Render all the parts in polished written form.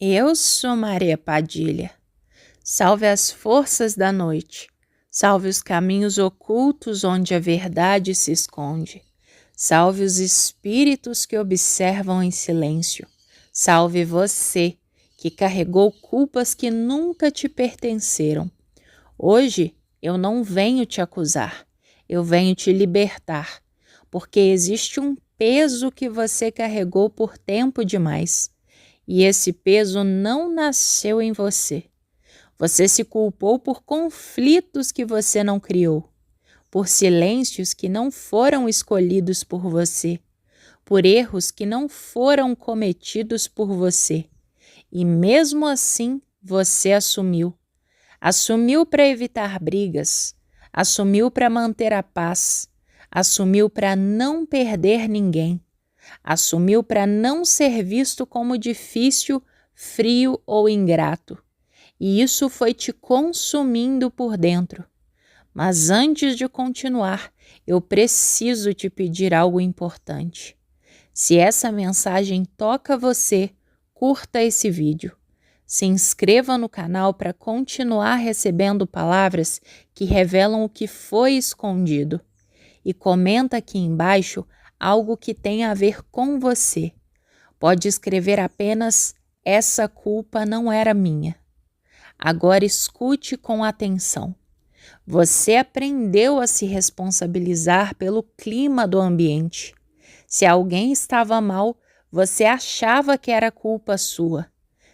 Eu sou Maria Padilha. Salve as forças da noite. Salve os caminhos ocultos onde a verdade se esconde. Salve os espíritos que observam em silêncio. Salve você, que carregou culpas que nunca te pertenceram. Hoje eu não venho te acusar, eu venho te libertar, porque existe um peso que você carregou por tempo demais. E esse peso não nasceu em você. Você se culpou por conflitos que você não criou, por silêncios que não foram escolhidos por você, por erros que não foram cometidos por você. E mesmo assim, você assumiu. Assumiu para evitar brigas, assumiu para manter a paz, assumiu para não perder ninguém. Assumiu para não ser visto como difícil, frio ou ingrato. E isso foi te consumindo por dentro. Mas antes de continuar, eu preciso te pedir algo importante. Se essa mensagem toca você, curta esse vídeo. Se inscreva no canal para continuar recebendo palavras que revelam o que foi escondido. E comenta aqui embaixo algo que tenha a ver com você. Pode escrever apenas: essa culpa não era minha. Agora escute com atenção. Você aprendeu a se responsabilizar pelo clima do ambiente. Se alguém estava mal, você achava que era culpa sua.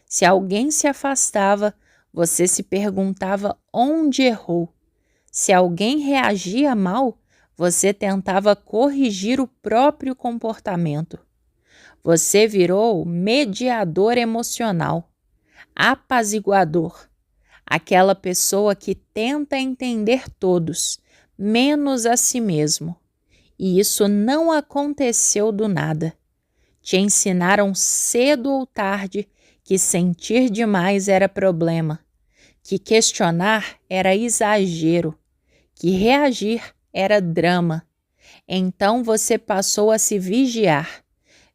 Se alguém se afastava, você se perguntava onde errou. Se alguém reagia mal, você tentava corrigir o próprio comportamento. Você virou mediador emocional, apaziguador, aquela pessoa que tenta entender todos, menos a si mesmo. E isso não aconteceu do nada. Te ensinaram cedo ou tarde que sentir demais era problema, que questionar era exagero, que reagir era drama. Então você passou a se vigiar.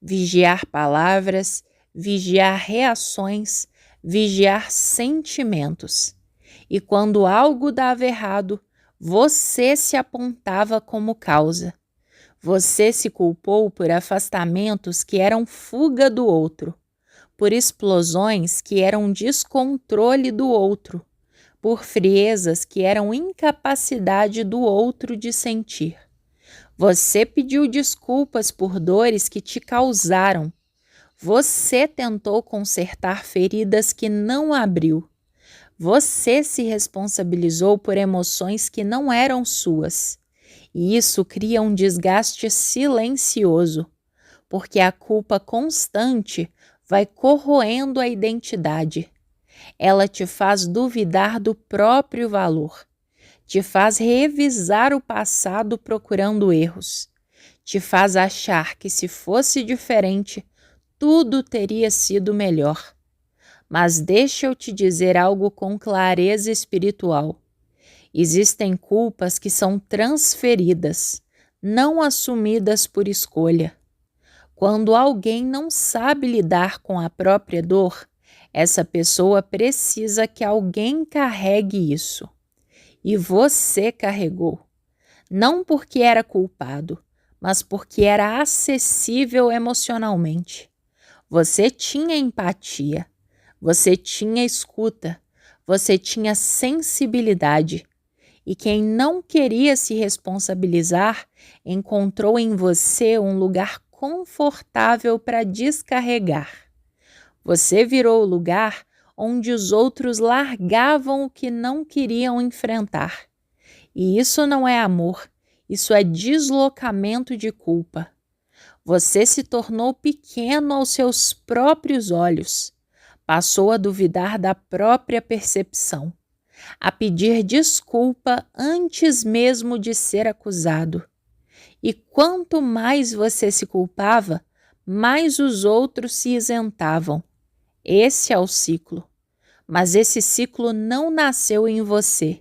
Vigiar palavras, vigiar reações, vigiar sentimentos. E quando algo dava errado, você se apontava como causa. Você se culpou por afastamentos que eram fuga do outro, por explosões que eram descontrole do outro, por friezas que eram incapacidade do outro de sentir. Você pediu desculpas por dores que te causaram. Você tentou consertar feridas que não abriu. Você se responsabilizou por emoções que não eram suas. E isso cria um desgaste silencioso, porque a culpa constante vai corroendo a identidade. Ela te faz duvidar do próprio valor. Te faz revisar o passado procurando erros. Te faz achar que se fosse diferente, tudo teria sido melhor. Mas deixa eu te dizer algo com clareza espiritual. Existem culpas que são transferidas, não assumidas por escolha. Quando alguém não sabe lidar com a própria dor, essa pessoa precisa que alguém carregue isso. E você carregou, não porque era culpado, mas porque era acessível emocionalmente. Você tinha empatia, você tinha escuta, você tinha sensibilidade. E quem não queria se responsabilizar encontrou em você um lugar confortável para descarregar. Você virou o lugar onde os outros largavam o que não queriam enfrentar. E isso não é amor, isso é deslocamento de culpa. Você se tornou pequeno aos seus próprios olhos, passou a duvidar da própria percepção, a pedir desculpa antes mesmo de ser acusado. E quanto mais você se culpava, mais os outros se isentavam. Esse é o ciclo. Mas esse ciclo não nasceu em você.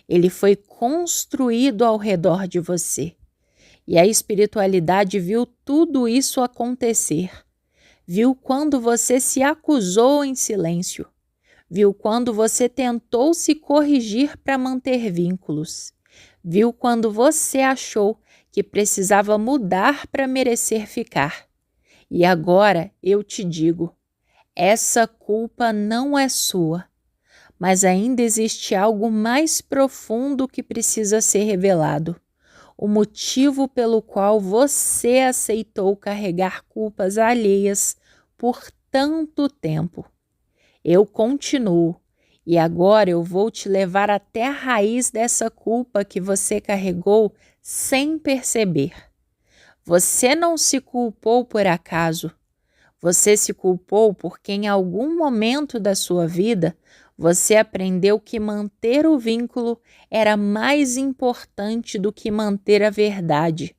Ele foi construído ao redor de você. E a espiritualidade viu tudo isso acontecer. Viu quando você se acusou em silêncio. Viu quando você tentou se corrigir para manter vínculos. Viu quando você achou que precisava mudar para merecer ficar. E agora eu te digo, essa culpa não é sua, mas ainda existe algo mais profundo que precisa ser revelado. O motivo pelo qual você aceitou carregar culpas alheias por tanto tempo. Eu continuo, e agora eu vou te levar até a raiz dessa culpa que você carregou sem perceber. Você não se culpou por acaso. Você se culpou porque em algum momento da sua vida você aprendeu que manter o vínculo era mais importante do que manter a verdade.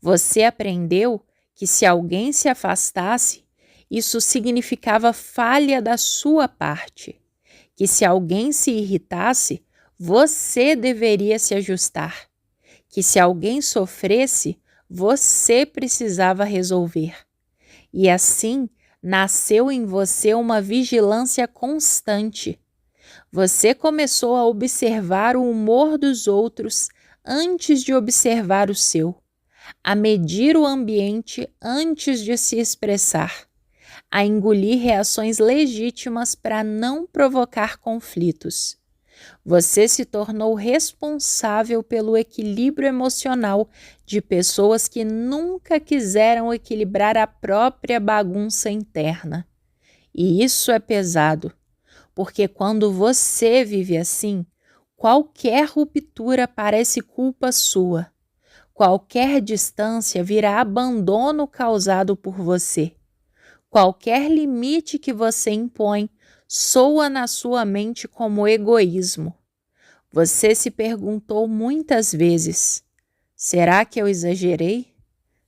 Você aprendeu que se alguém se afastasse, isso significava falha da sua parte, que se alguém se irritasse, você deveria se ajustar, que se alguém sofresse, você precisava resolver. E assim, nasceu em você uma vigilância constante. Você começou a observar o humor dos outros antes de observar o seu, a medir o ambiente antes de se expressar, a engolir reações legítimas para não provocar conflitos. Você se tornou responsável pelo equilíbrio emocional de pessoas que nunca quiseram equilibrar a própria bagunça interna. E isso é pesado, porque quando você vive assim, qualquer ruptura parece culpa sua. Qualquer distância vira abandono causado por você. Qualquer limite que você impõe soa na sua mente como egoísmo. Você se perguntou muitas vezes: será que eu exagerei?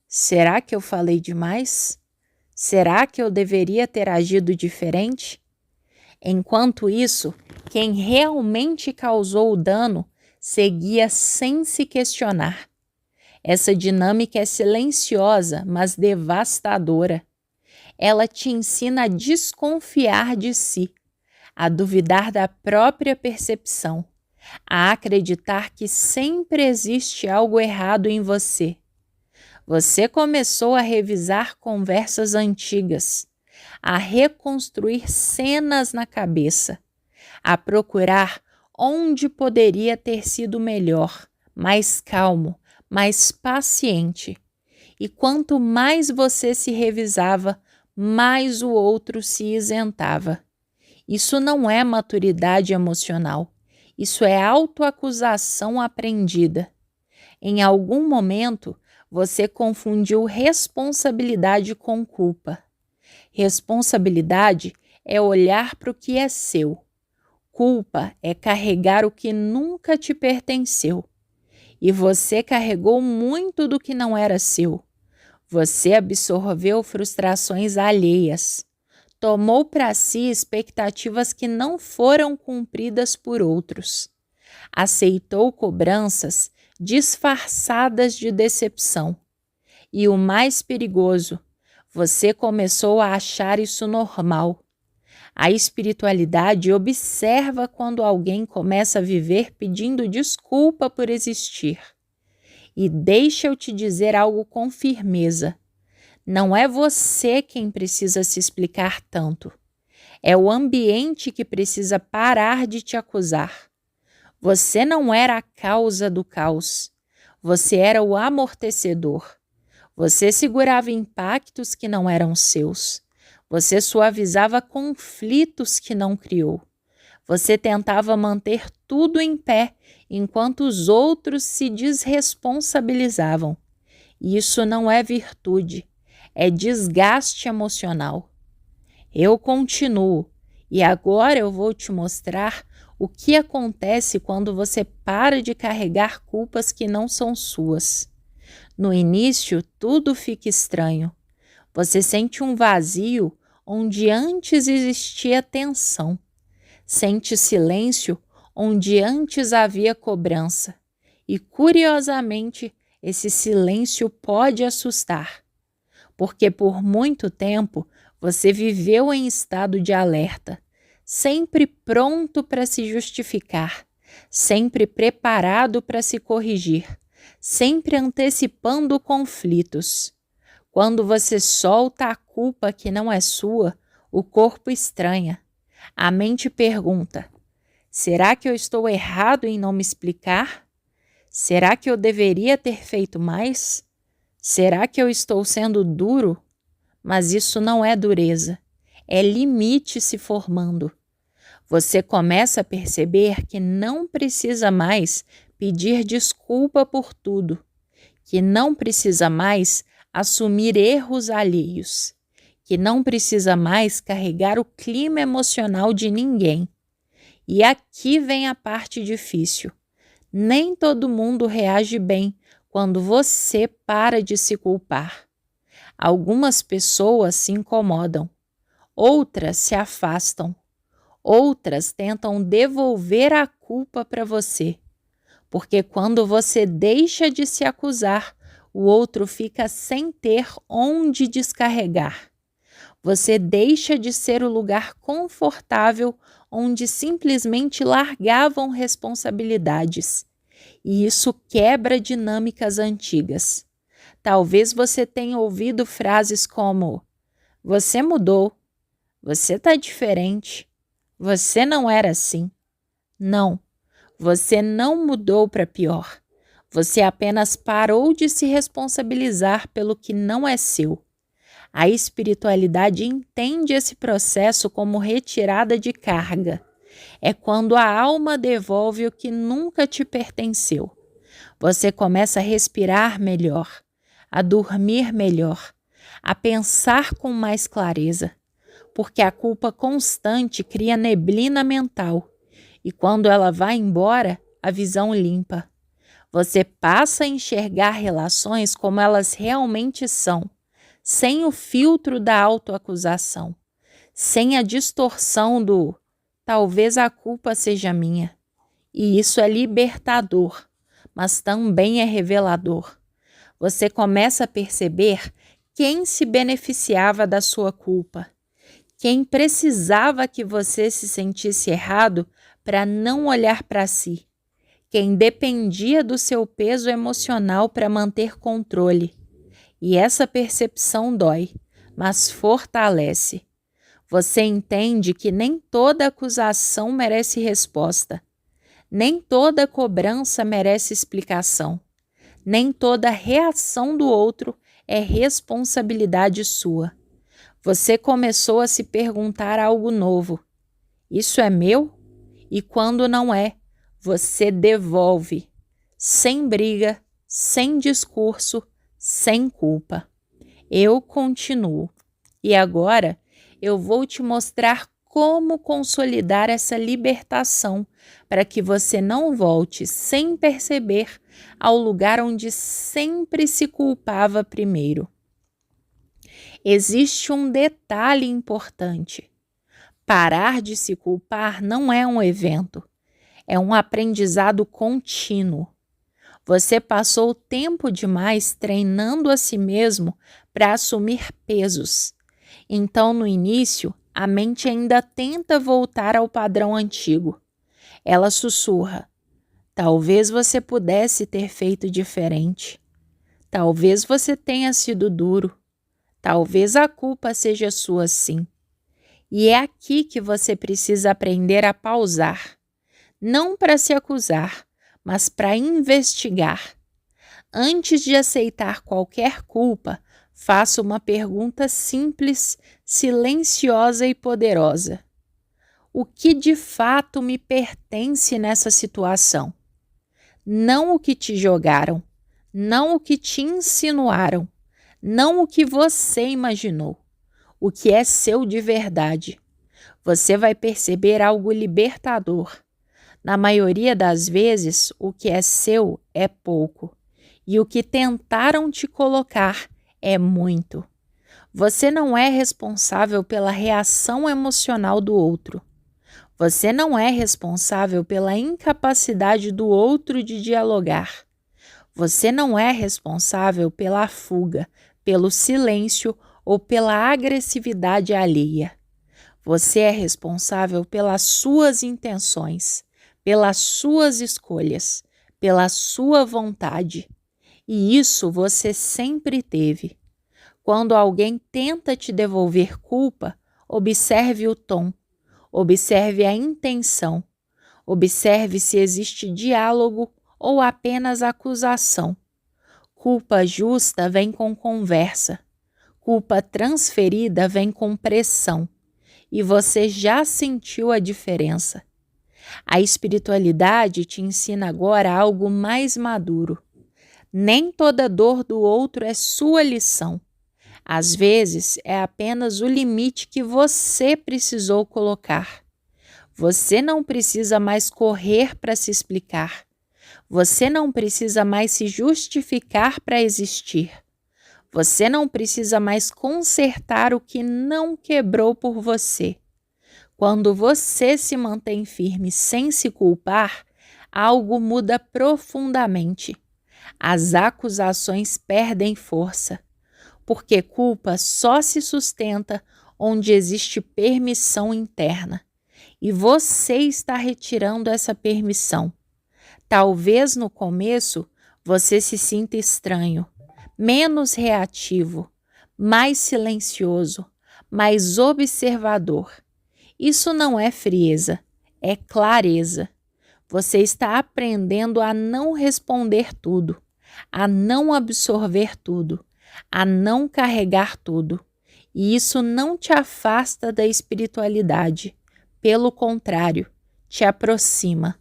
Será que eu falei demais? Será que eu deveria ter agido diferente? Enquanto isso, quem realmente causou o dano seguia sem se questionar. Essa dinâmica é silenciosa, mas devastadora. Ela te ensina a desconfiar de si, a duvidar da própria percepção, a acreditar que sempre existe algo errado em você. Você começou a revisar conversas antigas, a reconstruir cenas na cabeça, a procurar onde poderia ter sido melhor, mais calmo, mais paciente. E quanto mais você se revisava, mais o outro se isentava. Isso não é maturidade emocional. Isso é autoacusação aprendida. Em algum momento, você confundiu responsabilidade com culpa. Responsabilidade é olhar para o que é seu. Culpa é carregar o que nunca te pertenceu. E você carregou muito do que não era seu. Você absorveu frustrações alheias. Tomou para si expectativas que não foram cumpridas por outros. Aceitou cobranças disfarçadas de decepção. E o mais perigoso, você começou a achar isso normal. A espiritualidade observa quando alguém começa a viver pedindo desculpa por existir. E deixa eu te dizer algo com firmeza. Não é você quem precisa se explicar tanto. É o ambiente que precisa parar de te acusar. Você não era a causa do caos. Você era o amortecedor. Você segurava impactos que não eram seus. Você suavizava conflitos que não criou. Você tentava manter tudo em pé enquanto os outros se desresponsabilizavam. Isso não é virtude, é desgaste emocional. Eu continuo e agora eu vou te mostrar o que acontece quando você para de carregar culpas que não são suas. No início, tudo fica estranho. Você sente um vazio onde antes existia tensão. Sente silêncio onde antes havia cobrança. E, curiosamente, esse silêncio pode assustar. porque por muito tempo você viveu em estado de alerta, sempre pronto para se justificar, sempre preparado para se corrigir, sempre antecipando conflitos. Quando você solta a culpa que não é sua, o corpo estranha. A mente pergunta: será que eu estou errado em não me explicar? Será que eu deveria ter feito mais? Será que eu estou sendo duro? Mas isso não é dureza, é limite se formando. Você começa a perceber que não precisa mais pedir desculpa por tudo, que não precisa mais assumir erros alheios, que não precisa mais carregar o clima emocional de ninguém. E aqui vem a parte difícil. Nem todo mundo reage bem quando você para de se culpar. Algumas pessoas se incomodam, outras se afastam, outras tentam devolver a culpa para você. Porque quando você deixa de se acusar, o outro fica sem ter onde descarregar. Você deixa de ser o lugar confortável onde simplesmente largavam responsabilidades. E isso quebra dinâmicas antigas. Talvez você tenha ouvido frases como: você mudou, você está diferente, você não era assim. Não, você não mudou para pior. Você apenas parou de se responsabilizar pelo que não é seu. A espiritualidade entende esse processo como retirada de carga. É quando a alma devolve o que nunca te pertenceu. Você começa a respirar melhor, a dormir melhor, a pensar com mais clareza, porque a culpa constante cria neblina mental e quando ela vai embora, a visão limpa. Você passa a enxergar relações como elas realmente são, sem o filtro da autoacusação, sem a distorção do talvez a culpa seja minha. E isso é libertador, mas também é revelador. Você começa a perceber quem se beneficiava da sua culpa, quem precisava que você se sentisse errado para não olhar para si, quem dependia do seu peso emocional para manter controle. E essa percepção dói, mas fortalece. Você entende que nem toda acusação merece resposta, nem toda cobrança merece explicação, nem toda reação do outro é responsabilidade sua. Você começou a se perguntar algo novo: isso é meu? E quando não é, você devolve, sem briga, sem discurso, sem culpa. Eu continuo. E agora eu vou te mostrar como consolidar essa libertação para que você não volte sem perceber ao lugar onde sempre se culpava primeiro. Existe um detalhe importante. Parar de se culpar não é um evento, é um aprendizado contínuo. Você passou tempo demais treinando a si mesmo para assumir pesos. Então, no início, a mente ainda tenta voltar ao padrão antigo. Ela sussurra: talvez você pudesse ter feito diferente. Talvez você tenha sido duro. Talvez a culpa seja sua sim. E é aqui que você precisa aprender a pausar. Não para se acusar, mas para investigar. Antes de aceitar qualquer culpa, faça uma pergunta simples, silenciosa e poderosa. O que de fato me pertence nessa situação? Não o que te jogaram, não o que te insinuaram, não o que você imaginou. O que é seu de verdade. Você vai perceber algo libertador. Na maioria das vezes, o que é seu é pouco, e o que tentaram te colocar é muito. Você não é responsável pela reação emocional do outro. Você não é responsável pela incapacidade do outro de dialogar. Você não é responsável pela fuga, pelo silêncio ou pela agressividade alheia. Você é responsável pelas suas intenções, pelas suas escolhas, pela sua vontade. E isso você sempre teve. Quando alguém tenta te devolver culpa, observe o tom, observe a intenção, observe se existe diálogo ou apenas acusação. Culpa justa vem com conversa, culpa transferida vem com pressão, e você já sentiu a diferença. A espiritualidade te ensina agora algo mais maduro. Nem toda dor do outro é sua lição. Às vezes, é apenas o limite que você precisou colocar. Você não precisa mais correr para se explicar. Você não precisa mais se justificar para existir. Você não precisa mais consertar o que não quebrou por você. Quando você se mantém firme sem se culpar, algo muda profundamente. As acusações perdem força, porque culpa só se sustenta onde existe permissão interna. E você está retirando essa permissão. Talvez no começo você se sinta estranho, menos reativo, mais silencioso, mais observador. Isso não é frieza, é clareza. Você está aprendendo a não responder tudo, a não absorver tudo, a não carregar tudo. E isso não te afasta da espiritualidade. Pelo contrário, te aproxima.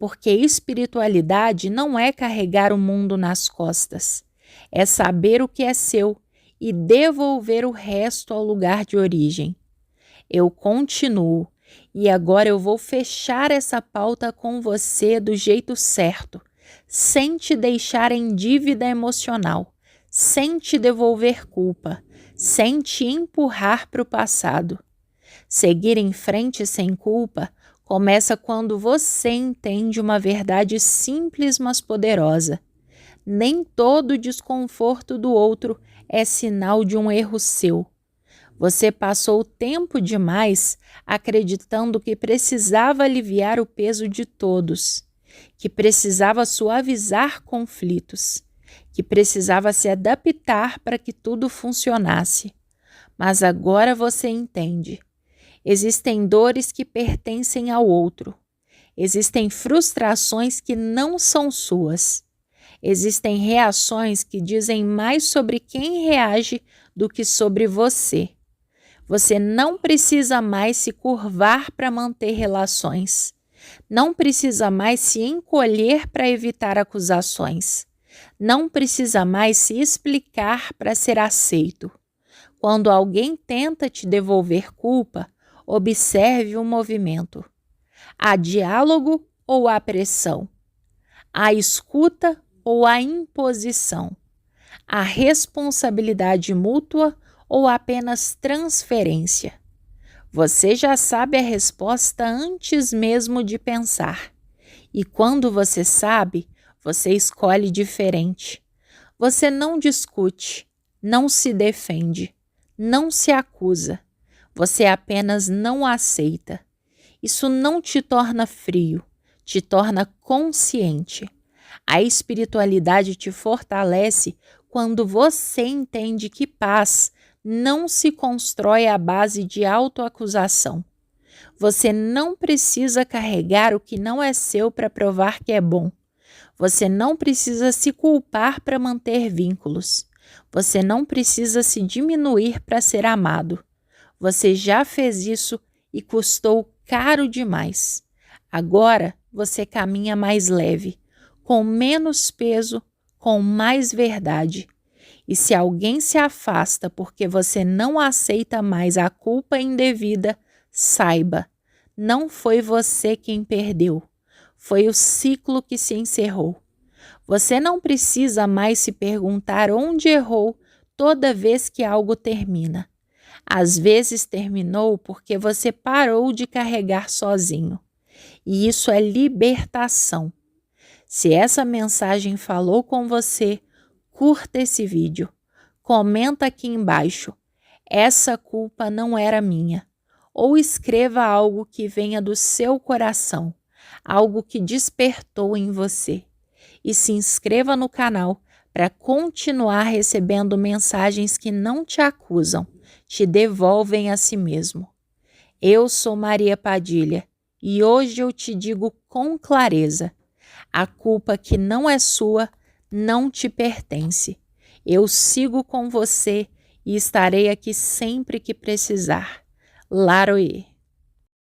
Porque espiritualidade não é carregar o mundo nas costas. É saber o que é seu e devolver o resto ao lugar de origem. Eu continuo e agora eu vou fechar essa pauta com você do jeito certo, sem te deixar em dívida emocional, sem te devolver culpa, sem te empurrar para o passado. Seguir em frente sem culpa começa quando você entende uma verdade simples, mas poderosa. Nem todo desconforto do outro é sinal de um erro seu. Você passou tempo demais acreditando que precisava aliviar o peso de todos, que precisava suavizar conflitos, que precisava se adaptar para que tudo funcionasse. Mas agora você entende. Existem dores que pertencem ao outro. Existem frustrações que não são suas. Existem reações que dizem mais sobre quem reage do que sobre você. Você não precisa mais se curvar para manter relações. Não precisa mais se encolher para evitar acusações. Não precisa mais se explicar para ser aceito. Quando alguém tenta te devolver culpa, observe o movimento. Há diálogo ou há pressão? Há escuta ou há imposição? Há responsabilidade mútua ou apenas transferência? Você já sabe a resposta antes mesmo de pensar. E quando você sabe, você escolhe diferente. Você não discute, não se defende, não se acusa. Você apenas não aceita. Isso não te torna frio, te torna consciente. A espiritualidade te fortalece quando você entende que paz não se constrói à base de autoacusação. Você não precisa carregar o que não é seu para provar que é bom. Você não precisa se culpar para manter vínculos. Você não precisa se diminuir para ser amado. Você já fez isso e custou caro demais. Agora você caminha mais leve, com menos peso, com mais verdade. E se alguém se afasta porque você não aceita mais a culpa indevida, saiba, não foi você quem perdeu. Foi o ciclo que se encerrou. Você não precisa mais se perguntar onde errou toda vez que algo termina. Às vezes terminou porque você parou de carregar sozinho. E isso é libertação. Se essa mensagem falou com você, curta esse vídeo, Comenta aqui embaixo: essa culpa não era minha. Ou escreva algo que venha do seu coração, algo que despertou em você. E se inscreva no canal para continuar recebendo mensagens que não te acusam, te devolvem a si mesmo. Eu sou Maria Padilha e hoje eu te digo com clareza: a culpa que não é sua não te pertence. Eu sigo com você e estarei aqui sempre que precisar. Laroê.